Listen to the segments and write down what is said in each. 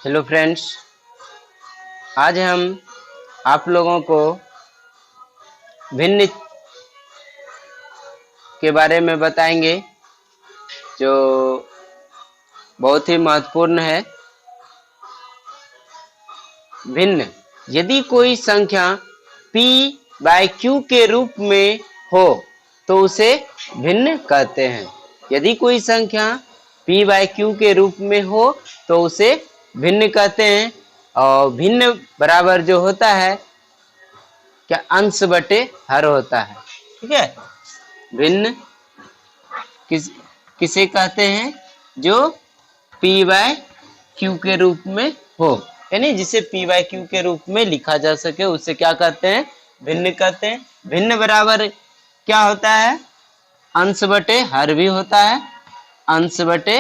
Hello friends, आज हम आप लोगों को भिन्न के बारे में बताएंगे जो बहुत ही महत्वपूर्ण है। भिन्न, यदि कोई संख्या p बाय q के रूप में हो तो उसे भिन्न कहते हैं। यदि कोई संख्या p बाय q के रूप में हो तो उसे भिन्न कहते हैं। और भिन्न बराबर जो होता है क्या, अंश बटे हर होता है। ठीक है, भिन्न किसे कहते हैं? जो p बाय q के रूप में हो, यानी जिसे p बाय q के रूप में लिखा जा सके उसे क्या कहते हैं? भिन्न कहते हैं। भिन्न बराबर क्या होता है? अंश बटे हर भी होता है। अंश बटे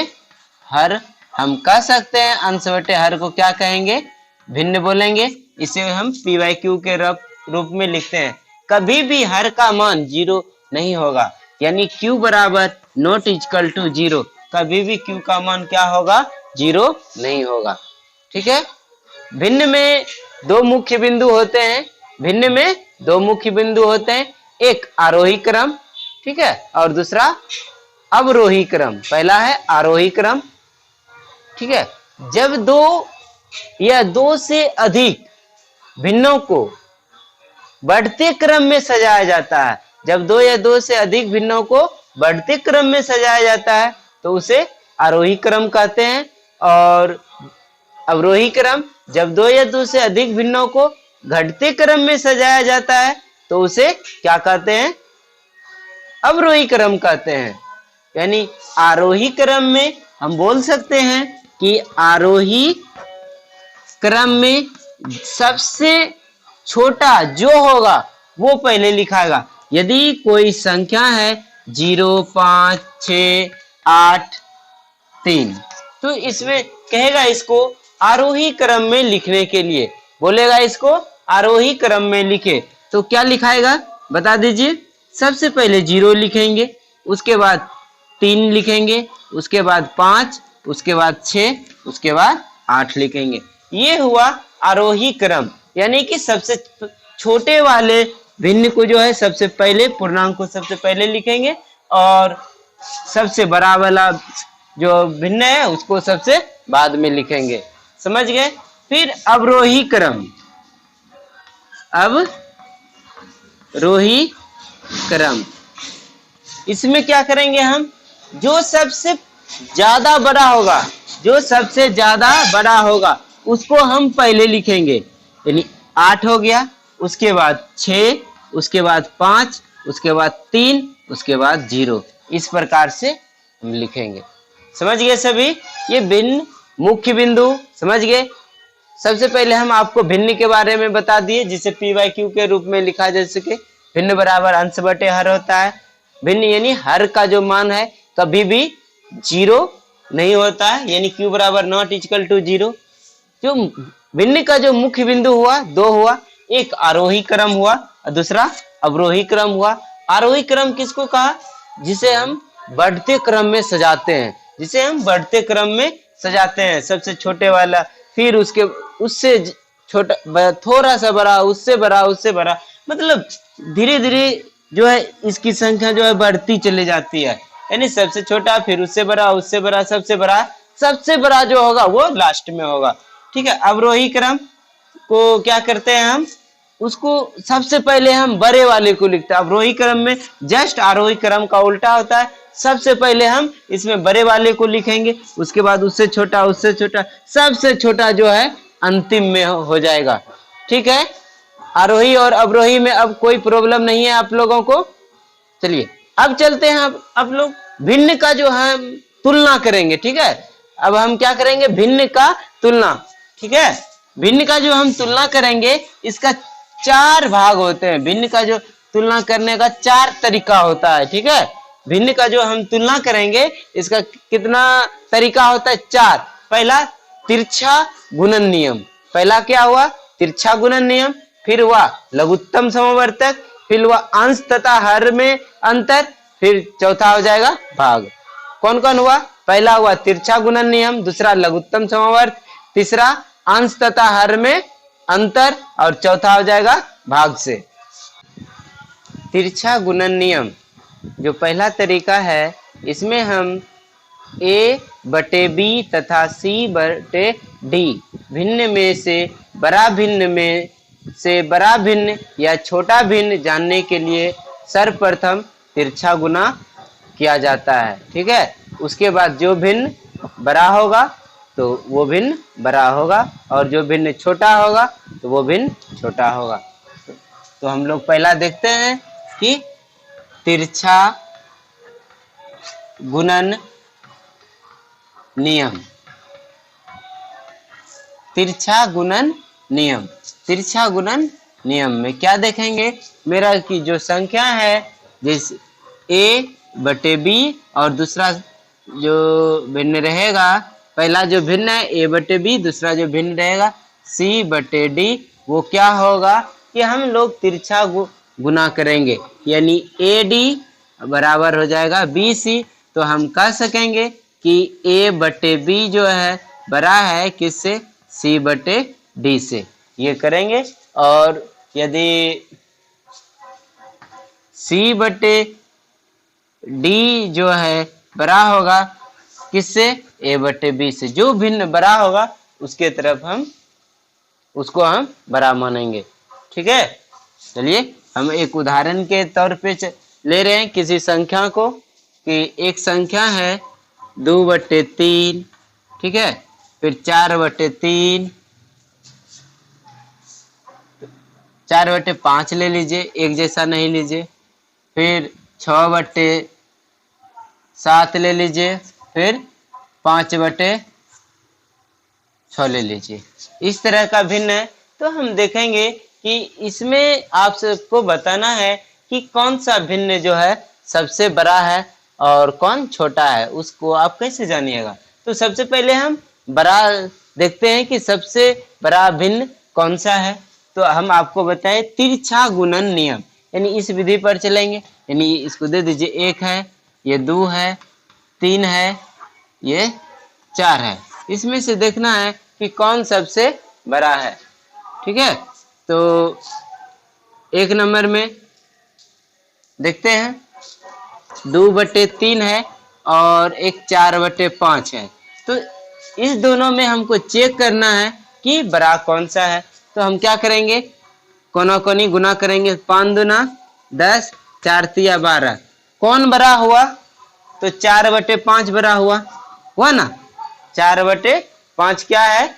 हर हम कह सकते हैं। अंश बटे हर को क्या कहेंगे? भिन्न बोलेंगे। इसे हम p बाय q के रूप में लिखते हैं। कभी भी हर का मान 0 नहीं होगा, यानी q बराबर नॉट इक्वल टू 0। कभी भी q का मान क्या होगा? 0 नहीं होगा। ठीक है। भिन्न में दो मुख्य बिंदु होते हैं। भिन्न में दो मुख्य बिंदु होते हैं, एक आरोही क्रम, ठीक है, और दूसरा अवरोही क्रम। पहला है आरोही क्रम, ठीक है। जब दो या दो से अधिक भिन्नों को बढ़ते क्रम में सजाया जाता है, जब दो या दो से अधिक भिन्नों को बढ़ते क्रम में सजाया जाता है तो उसे आरोही क्रम कहते हैं। और अवरोही क्रम, जब दो या दो से अधिक भिन्नों को घटते क्रम में सजाया जाता है तो उसे क्या कहते हैं? अवरोही क्रम कहते हैं। यानी आरोही क्रम में हम बोल सकते हैं कि आरोही क्रम में सबसे छोटा जो होगा वो पहले लिखाएगा। यदि कोई संख्या है 0, 5, 6, 8, 3, तो इसमें कहेगा इसको आरोही क्रम में लिखने के लिए, बोलेगा इसको आरोही क्रम में लिखे। तो क्या लिखाएगा बता दीजिए? सबसे पहले 0 लिखेंगे, उसके बाद 3 लिखेंगे, उसके बाद 5, उसके बाद 6, उसके बाद 8 लिखेंगे। ये हुआ आरोही क्रम, यानी कि सबसे छोटे वाले भिन्न को जो है सबसे पहले, पूर्णांक को सबसे पहले लिखेंगे और सबसे बड़ा वाला जो भिन्न है उसको सबसे बाद में लिखेंगे। समझ गए? फिर अवरोही क्रम, अवरोही क्रम, इसमें क्या करेंगे हम? जो सबसे ज्यादा बड़ा होगा, जो सबसे ज्यादा बड़ा होगा उसको हम पहले लिखेंगे। यानी 8 हो गया, उसके बाद 6, उसके बाद 5, उसके बाद 3, उसके बाद 0। इस प्रकार से हम लिखेंगे। समझ गए सभी? ये भिन्न मुख्य बिंदु समझ गए। सबसे पहले हम आपको भिन्न के बारे में बता दिए, जिसे p बाय q के रूप में लिखा जा सके। भिन्न बराबर अंश बटे हर होता है। भिन्न यानी हर का जो मान है कभी भी 0 नहीं होता है, यानी q बराबर नॉट इक्वल टू 0। जो भिन्न का जो मुख्य बिंदु हुआ, दो हुआ, एक आरोही क्रम हुआ और दूसरा अवरोही क्रम हुआ। आरोही क्रम किसको कहा? जिसे हम बढ़ते क्रम में सजाते हैं, जिसे हम बढ़ते क्रम में सजाते हैं। सबसे छोटे वाला, फिर उससे छोटा, थोड़ा सा बड़ा, उससे बड़ा, उससे बड़ा, मतलब धीरे धीरे जो है इसकी संख्या जो है बढ़ती चली जाती है। यानी सबसे छोटा, फिर उससे बड़ा, उससे बड़ा, सबसे बड़ा, सबसे बड़ा जो होगा वो लास्ट में होगा। ठीक है। अवरोही क्रम को क्या करते हैं हम? उसको सबसे पहले हम बड़े वाले को लिखते हैं। अवरोही क्रम में जस्ट आरोही क्रम का उल्टा होता है। सबसे पहले हम इसमें बड़े वाले को लिखेंगे, उसके बाद उससे छोटा, उससे छोटा, सबसे छोटा जो है अंतिम में हो जाएगा। ठीक है। आरोही और अवरोही में अब कोई प्रॉब्लम नहीं है आप लोगों को। चलिए अब चलते हैं, अब लोग भिन्न का जो हम तुलना करेंगे। ठीक है। अब हम क्या करेंगे? भिन्न का तुलना। ठीक है। भिन्न का जो हम तुलना करेंगे इसका 4 भाग होते हैं। भिन्न का जो तुलना करने का 4 तरीका होता है। ठीक है। भिन्न का जो हम तुलना करेंगे इसका कितना तरीका होता है? 4। पहला तिरछा गुणन नियम। पहला क्या हुआ? तिरछा गुणन नियम। फिर हुआ लघुत्तम समवर्तक, फिर हुआ अंश तथा हर में अंतर, फिर चौथा हो जाएगा भाग। कौन कौन हुआ? पहला हुआ तिरछा गुणन नियम, दूसरा लघुत्तम समवर्त, तीसरा अंश तथा हर में अंतर, और चौथा हो जाएगा भाग से। तिरछा गुणन नियम जो पहला तरीका है, इसमें हम a बटे b तथा c बटे d भिन्न में से बड़ा भिन्न में से बड़ा भिन्न या छोटा भिन्न जानने के लिए सर्वप्रथम तिरछा गुना किया जाता है। ठीक है, उसके बाद जो भिन्न बड़ा होगा तो वो भिन्न बड़ा होगा, और जो भिन्न छोटा होगा तो वो भिन्न छोटा होगा। तो हम लोग पहला देखते हैं कि तिरछा गुणन नियम। तिरछा गुणन नियम, तिरछा गुणन नियम में क्या देखेंगे? मेरा की जो संख्या है जिस a बटे b और दूसरा जो भिन्न रहेगा, पहला जो भिन्न है a बटे b, दूसरा जो भिन्न रहेगा c बटे d, वो क्या होगा कि हम लोग तिरछा गुना करेंगे, यानी AD बराबर हो जाएगा BC। तो हम कह सकेंगे कि a बटे b जो है बड़ा है किससे? c बटे d से। ये करेंगे, और यदि c बटे d जो है बड़ा होगा किससे? a बटे b से। जो भिन्न बड़ा होगा उसके तरफ उसको हम बड़ा मानेंगे। ठीक है, चलिए हम एक उदाहरण के तौर पे ले रहे हैं किसी संख्या को, कि एक संख्या है 2/3, ठीक है, फिर 4/3, 4/5 ले लीजिए, एक जैसा नहीं लीजिए, फिर 6/7 ले लीजिए, फिर 5/6 ले लीजिए। इस तरह का भिन्न है। तो हम देखेंगे कि इसमें आप सबको बताना है कि कौन सा भिन्न जो है सबसे बड़ा है और कौन छोटा है, उसको आप कैसे जानिएगा? तो सबसे पहले हम बड़ा देखते हैं कि सबसे बड़ा भिन्न कौन सा है। तो हम आपको बताएं तिरछा गुणन नियम, यानी इस विधि पर चलेंगे। यानी इसको दे दीजिए, 1 है, ये 2 है, 3 है, ये 4 है। इसमें से देखना है कि कौन सबसे बड़ा है। ठीक है, तो 1 नंबर में देखते हैं 2/3 है और एक 4/5 है। तो इस दोनों में हमको चेक करना है कि बड़ा कौन सा है। तो हम क्या करेंगे? कोना कोनी गुना करेंगे, 5 दूना 10, 4 तिया 12। कौन बड़ा हुआ? तो 4/5 बड़ा हुआ ना। 4/5 क्या है?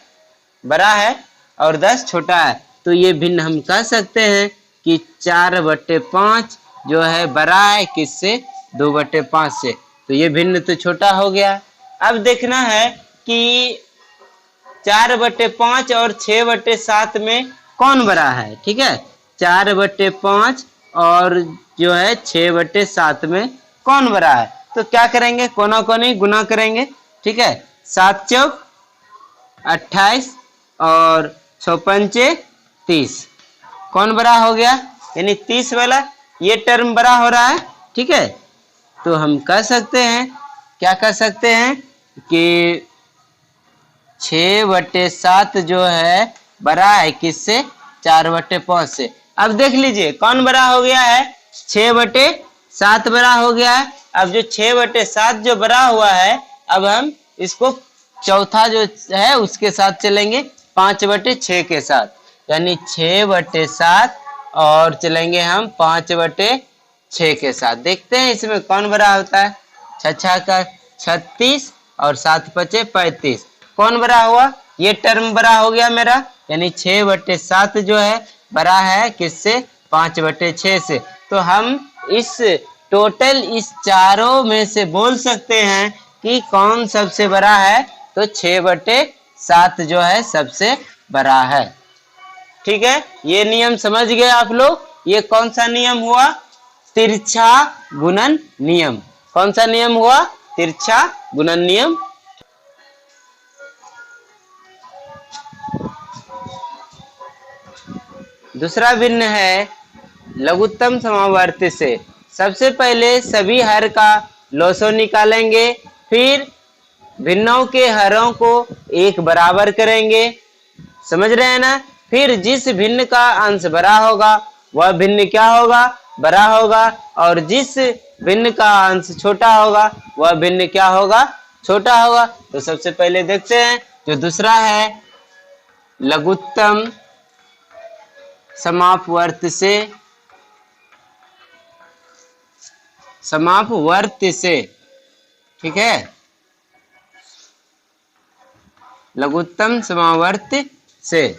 बड़ा है, और 10 छोटा है। तो ये भिन्न हम कह सकते हैं कि 4/5 जो है बड़ा है किससे? 2/5 से। तो ये भिन्न तो छोटा हो गया। अब देखना है कि 4/5 और 6/7 में कौन बड़ा है। ठीक है, 4/5 और जो है 6/7 में कौन बड़ा है। तो क्या करेंगे? कोना कोनी गुना करेंगे। ठीक है, 7 चौक 28 और 6 पंचे 30। कौन बड़ा हो गया? यानी 30 वाला ये टर्म बड़ा हो रहा है। ठीक है, तो हम कह सकते हैं, क्या कह सकते हैं कि 6/7 जो है बड़ा है किससे? 4/5 से। अब देख लीजिए कौन बड़ा हो गया है? 6/7 बड़ा हो गया है। अब जो 6/7 जो बड़ा हुआ है, अब हम इसको चौथा जो है उसके साथ चलेंगे, 5/6 के साथ, यानी 6/7 और चलेंगे हम 5/6 के साथ। देखते हैं इसमें कौन बड़ा होता है। 6 का 36 और 7 5 35। कौन बड़ा हुआ? ये टर्म बड़ा हो गया मेरा, यानी 6/7 जो है बड़ा है किससे? 5/6 से। तो हम इस टोटल इस चारों में से बोल सकते हैं कि कौन सबसे बड़ा है। तो 6/7 जो है सबसे बड़ा है। ठीक है, ये नियम समझ गए आप लोग। ये कौन सा नियम हुआ? तिरछा गुणन नियम। कौन सा नियम हुआ? तिरछा गुणन नियम। दूसरा भिन्न है लघुत्तम समावर्ती से। सबसे पहले सभी हर का लॉसो निकालेंगे, फिर भिन्नों के हरों को एक बराबर करेंगे, समझ रहे हैं ना। फिर जिस भिन्न का अंश बड़ा होगा वह भिन्न क्या होगा, बड़ा होगा, और जिस भिन्न का अंश छोटा होगा वह भिन्न क्या होगा, छोटा होगा। तो सबसे पहले देखते हैं जो दूसरा है लघुत्तम समापवर्त से, समापवर्त से, ठीक है, लघुत्तम समावर्त से।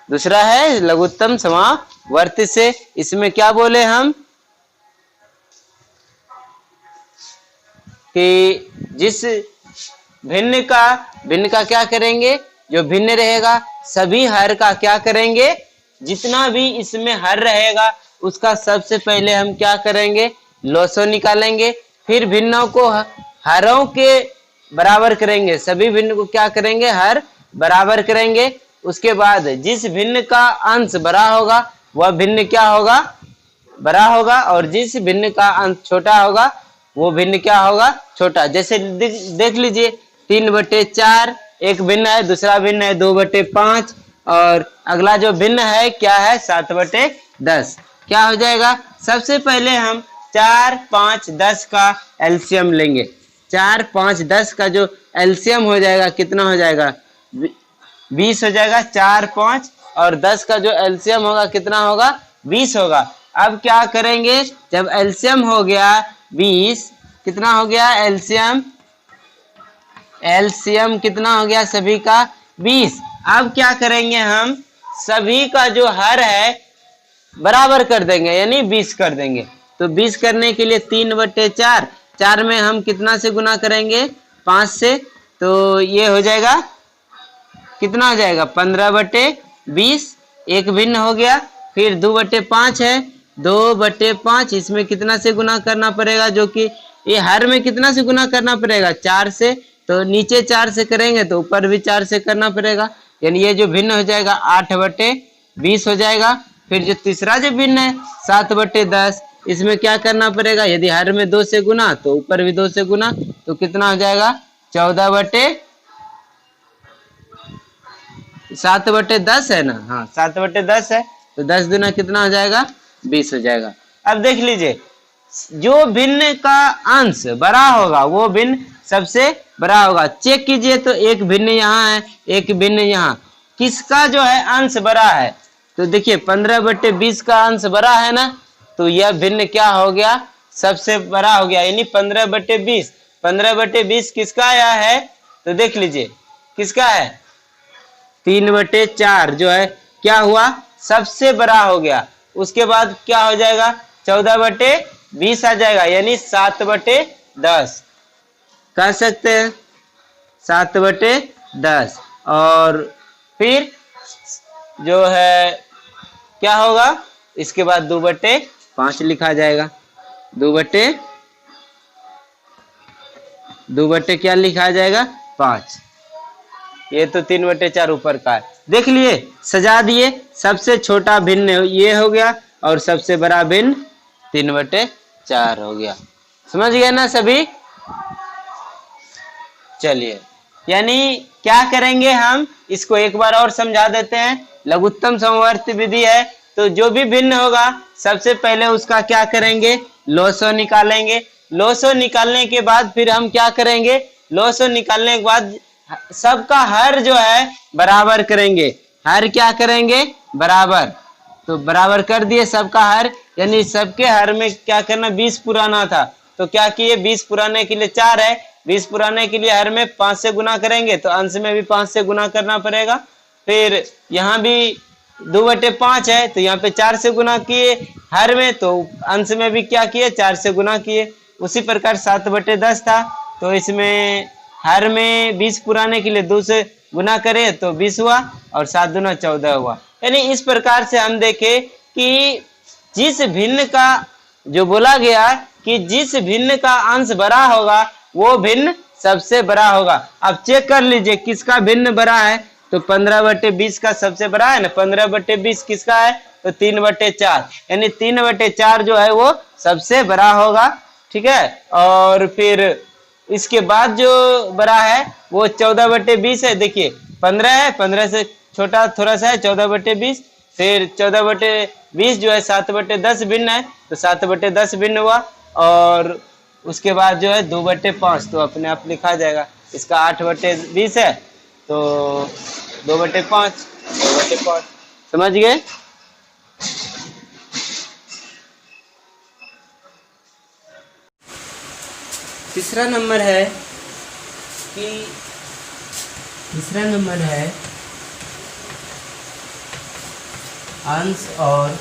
दूसरा है लघुत्तम समावर्त से। इसमें क्या बोले हम कि जिस भिन्न का क्या करेंगे, जो भिन्न रहेगा सभी हर का क्या करेंगे, जितना भी इसमें हर रहेगा उसका सबसे पहले हम क्या करेंगे, लॉसो निकालेंगे। फिर भिन्नों को हरों के बराबर करेंगे, सभी भिन्न को क्या करेंगे, हर बराबर करेंगे। उसके बाद जिस भिन्न का अंश बड़ा होगा वह भिन्न क्या होगा, बड़ा होगा, और जिस भिन्न का अंश छोटा होगा वो भिन्न क्या होगा, छोटा। जैसे देख लीजिए 3/4 एक भिन्न है, दूसरा भिन्न है 2/5, और अगला जो भिन्न है क्या है 7/10। क्या हो जाएगा, सबसे पहले हम 4, 5, 10 का एलसीएम लेंगे। 4, 5, 10 का जो एलसीएम हो जाएगा कितना हो जाएगा, 20 हो जाएगा। 4, 5 और 10 का जो एलसीएम होगा कितना होगा, 20 होगा। अब क्या करेंगे, जब एलसीएम हो गया 20, कितना हो गया एलसीएम, एलसीएम कितना हो गया सभी का 20। अब क्या करेंगे, हम सभी का जो हर है बराबर कर देंगे, यानी 20 कर देंगे। तो 20 करने के लिए 3/4, 4 में हम कितना से गुना करेंगे, 5 से, तो ये हो जाएगा कितना हो जाएगा 15/20, एक भिन्न हो गया। फिर 2/5 है, 2/5 इसमें कितना से गुना करना पड़ेगा, जो कि ये हर में कितना से गुना करना पड़ेगा, 4 से। तो नीचे 4 से करेंगे तो ऊपर भी 4 से करना पड़ेगा, यानी ये जो भिन्न हो जाएगा 8/20 हो जाएगा। फिर जो तीसरा जो भिन्न है 7/10, इसमें क्या करना पड़ेगा, यदि हर में 2 से गुना तो ऊपर भी 2 से गुना, तो कितना हो जाएगा 7/10 है ना, हाँ 7/10 है, तो 10 दूना कितना हो जाएगा 20 हो जाएगा। अब देख लीजिए जो भिन्न का अंश बड़ा होगा वो भिन्न सबसे बड़ा होगा। चेक कीजिए तो एक भिन्न यहाँ है, एक भिन्न यहाँ, किसका जो है अंश बड़ा है, तो देखिए 15/20 का अंश बड़ा है ना, तो यह भिन्न क्या हो गया, सबसे बड़ा हो गया, यानी 15/20। 15/20 किसका आया है, तो देख लीजिए किसका है, 3/4 जो है क्या हुआ, सबसे बड़ा हो गया। उसके बाद क्या हो जाएगा 14/20 आ जाएगा, यानी 7/10 कह सकते हैं, 7/10। और फिर जो है क्या होगा, इसके बाद 2/5 लिखा जाएगा, 2/2 क्या लिखा जाएगा 5। ये तो 3/4 ऊपर का है, देख लिए सजा दिए। सबसे छोटा भिन्न ये हो गया और सबसे बड़ा भिन्न 3/4 हो गया। समझ गए ना सभी। चलिए, यानी क्या करेंगे हम, इसको एक बार और समझा देते हैं। लघुत्तम समवर्ती विधि है, तो जो भी भिन्न होगा सबसे पहले उसका क्या करेंगे, लॉसो निकालेंगे। लॉसो निकालने के बाद फिर हम क्या करेंगे, लॉसो निकालने के बाद सबका हर जो है बराबर करेंगे। हर क्या करेंगे, बराबर। तो बराबर कर दिए सबका हर, यानी सबके हर में क्या करना, 20 पुराना था तो क्या किए, 20 पुराने के लिए 4 है, 20 पुराने के लिए हर में 5 से गुना करेंगे, तो अंश में भी 5 से गुना करना पड़ेगा। फिर यहाँ भी 2/5 है, तो यहाँ पे 4 से गुना किए हर में, तो अंश में भी क्या किए, 4 से गुना किए। उसी प्रकार 7/10 था, तो इसमें हर में 20 पुराने के लिए 2 से गुना करे तो 20 हुआ, और 7 दूना 14 हुआ। यानी इस प्रकार से हम देखे कि जिस भिन्न का जो बोला गया कि जिस भिन्न का अंश बड़ा होगा वो भिन्न सबसे बड़ा होगा। अब चेक कर लीजिए किसका भिन्न बड़ा है, तो 15/20 का सबसे बड़ा है ना, 15/20 किसका है, तो 3/4, यानी 3/4 जो है वो सबसे बड़ा होगा, ठीक है। और फिर इसके बाद जो बड़ा है वो 14/20 है। देखिए 15 है, 15 से छोटा थोड़ा सा है 14/20। फिर 14/20 जो है 7/10 भिन्न है, तो 7/10 भिन्न हुआ। और उसके बाद जो है 2/5 तो अपने आप लिखा जाएगा। इसका 8/20 है, तो 2/5, 2/5। समझ गए? तीसरा नंबर है अंश और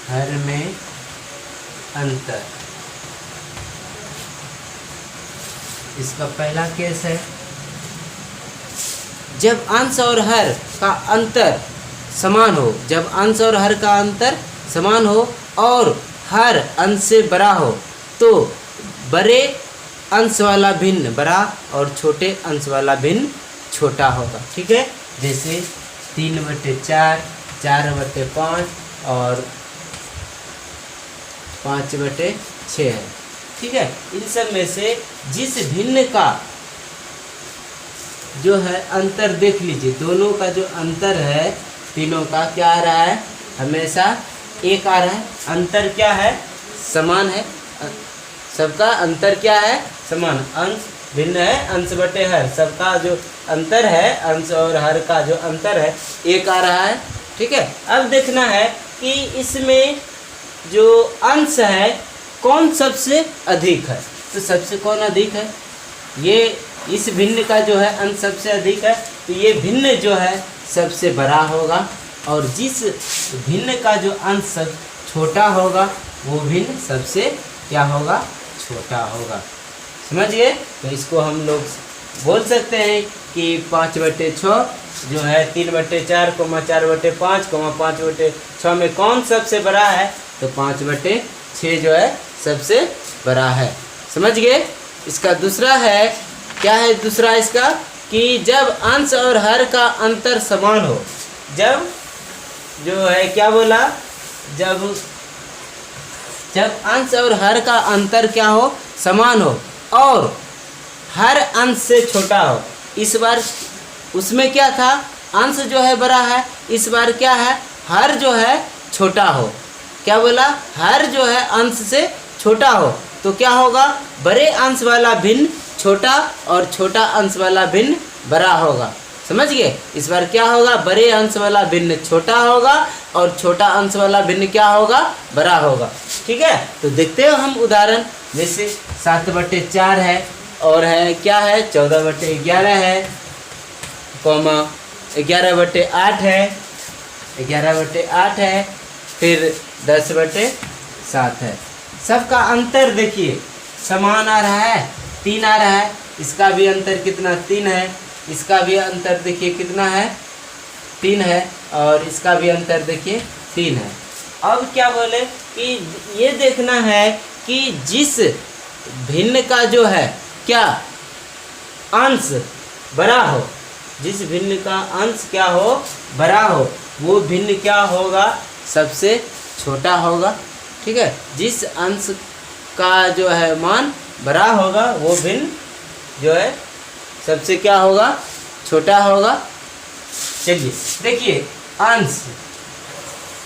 हर में अंतर। इसका पहला केस है, जब अंश और हर का अंतर समान हो, जब अंश और हर का अंतर समान हो और हर अंश से बड़ा हो, तो बड़े अंश वाला भिन्न बड़ा और छोटे अंश वाला भिन्न छोटा होगा। ठीक है, जैसे 3/4, 4/5 और 5/6 है। ठीक है, इन सब में से जिस भिन्न का जो है अंतर देख लीजिए, दोनों का जो अंतर है तीनों का क्या आ रहा है, हमेशा एक आ रहा है। अंतर क्या है, समान है, सबका अंतर क्या है, समान। अंश भिन्न है, अंश बटे हर, सबका जो अंतर है अंश और हर का जो अंतर है एक आ रहा है। ठीक है, अब देखना है कि इसमें जो अंश है कौन सबसे अधिक है। तो सबसे कौन अधिक है, ये इस भिन्न का जो है अंश सबसे अधिक है, तो ये भिन्न जो है सबसे बड़ा होगा, और जिस भिन्न का जो अंश सब छोटा होगा वो भिन्न सबसे क्या होगा, छोटा होगा। समझ गए? तो इसको हम लोग बोल सकते हैं कि 5/6 जो है 3/4, 4/5, 5/6 में कौन सबसे बड़ा है, तो 5/6 जो है सबसे बड़ा है। समझ गए? इसका दूसरा है, क्या है दूसरा इसका, कि जब अंश और हर का अंतर समान हो, जब जो है क्या बोला, जब अंश और हर का अंतर क्या हो, समान हो और हर अंश से छोटा हो। इस बार उसमें क्या था, अंश जो है बड़ा है, इस बार क्या है, हर जो है छोटा हो। क्या बोला, हर जो है अंश से छोटा हो, तो क्या होगा, बड़े अंश वाला भिन्न छोटा और छोटा अंश वाला भिन्न बड़ा होगा। समझ गए? इस बार क्या होगा, बड़े अंश वाला भिन्न छोटा होगा और छोटा अंश वाला भिन्न क्या होगा, बड़ा होगा। ठीक है, तो देखते हो हम उदाहरण, जैसे 7/4 है और है क्या है 14/11 है, 11/8 है, 11/8 है, फिर 10/7 है। सबका अंतर देखिए समान आ रहा है, 3 आ रहा है। इसका भी अंतर कितना, 3 है। इसका भी अंतर देखिए कितना है, 3 है। और इसका भी अंतर देखिए 3 है। अब क्या बोले कि ये देखना है कि जिस भिन्न का जो है क्या अंश बड़ा हो, जिस भिन्न का अंश क्या हो, बड़ा हो, वो भिन्न क्या होगा, सबसे छोटा होगा। ठीक है, जिस अंश का जो है मान बड़ा होगा वो भिन्न जो है सबसे क्या होगा, छोटा होगा। चलिए देखिए, अंश,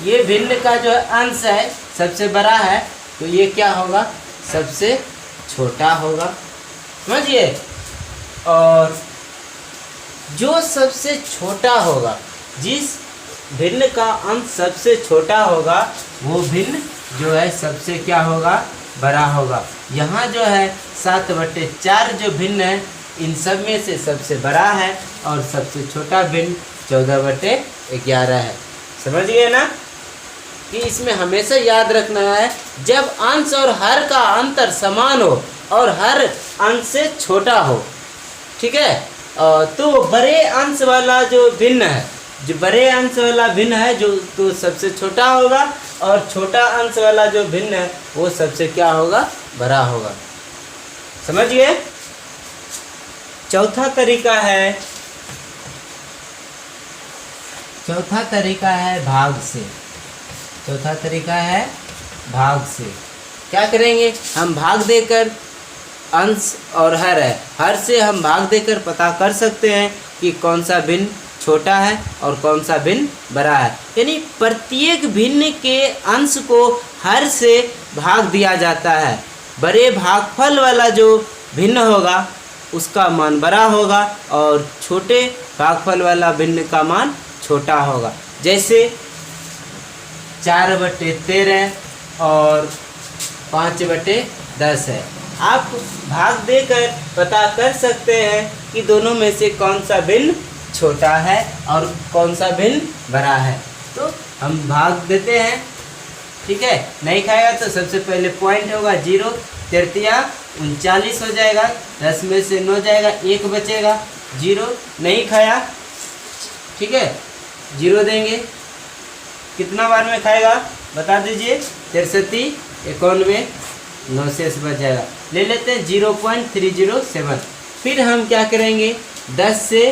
ये भिन्न का जो अंश है सबसे बड़ा है, तो ये क्या होगा, सबसे छोटा होगा। समझिए? और जो सबसे छोटा होगा, जिस भिन्न का अंश सबसे छोटा होगा, वो भिन्न जो है सबसे क्या होगा, बड़ा होगा। यहाँ जो है 7/4 जो भिन्न है, इन सब में से सबसे बड़ा है और सबसे छोटा भिन्न 14/11 है। समझ गए ना? कि इसमें हमेशा याद रखना है, जब अंश और हर का अंतर समान हो और हर अंश से छोटा हो, ठीक है, तो बड़े अंश वाला जो भिन्न है, जो बड़े अंश वाला भिन्न है जो तो सबसे छोटा होगा, और छोटा अंश वाला जो भिन्न है वो सबसे क्या होगा, बड़ा होगा। समझ गए? चौथा तरीका है भाग से। चौथा तरीका है भाग से। क्या करेंगे, हम भाग देकर, अंश और हर है, हर से हम भाग देकर पता कर सकते हैं कि कौन सा भिन्न छोटा है और कौन सा भिन्न बड़ा है। यानी प्रत्येक भिन्न के अंश को हर से भाग दिया जाता है। बड़े भागफल वाला जो भिन्न होगा उसका मान बड़ा होगा और छोटे भागफल वाला भिन्न का मान छोटा होगा। जैसे 4/13 और 5/10 है। आप भाग देकर पता कर सकते हैं कि दोनों में से कौन सा भिन्न छोटा है और कौन सा भिन्न बड़ा है। तो हम भाग देते हैं, ठीक है। नहीं खाएगा तो सबसे पहले पॉइंट होगा 0, 3 39 हो जाएगा, 10 में से 9 जाएगा, 1 बचेगा, 0 नहीं खाया, ठीक है, 0 देंगे। कितना बार में खाएगा बता दीजिए, 63, 91, 9 से बच जाएगा। ले लेते हैं 0.307। फिर हम क्या करेंगे, 10 से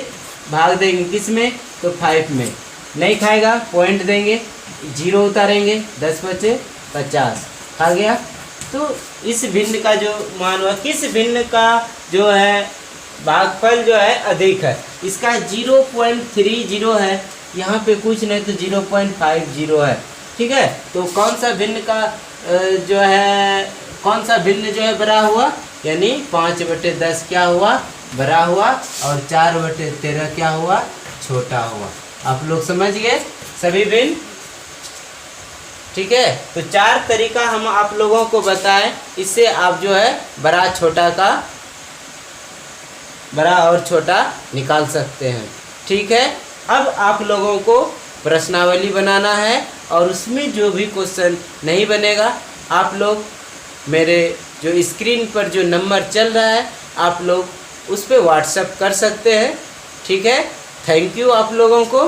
भाग देंगे किस में, तो 5 में। नहीं खाएगा, पॉइंट देंगे, 0 उतारेंगे, 10 बचे 50, खा गया। तो इस भिन्न का जो मान हुआ, किस भिन्न का जो है भागफल जो है अधिक है, इसका 0.30 है, यहाँ पे कुछ नहीं तो 0.50 है, ठीक है। तो कौन सा भिन्न का जो है, कौन सा भिन्न जो है बड़ा हुआ, यानी 5/10 क्या हुआ, बड़ा हुआ, और 4/13 क्या हुआ, छोटा हुआ। आप लोग समझ गए सभी भिन्न, ठीक है। तो 4 तरीका हम आप लोगों को बताएं, इससे आप जो है बड़ा छोटा का, बड़ा और छोटा निकाल सकते हैं, ठीक है। अब आप लोगों को प्रश्नावली बनाना है और उसमें जो भी क्वेश्चन नहीं बनेगा, आप लोग मेरे जो स्क्रीन पर जो नंबर चल रहा है आप लोग उस पर व्हाट्सएप कर सकते हैं, ठीक है। थैंक यू आप लोगों को।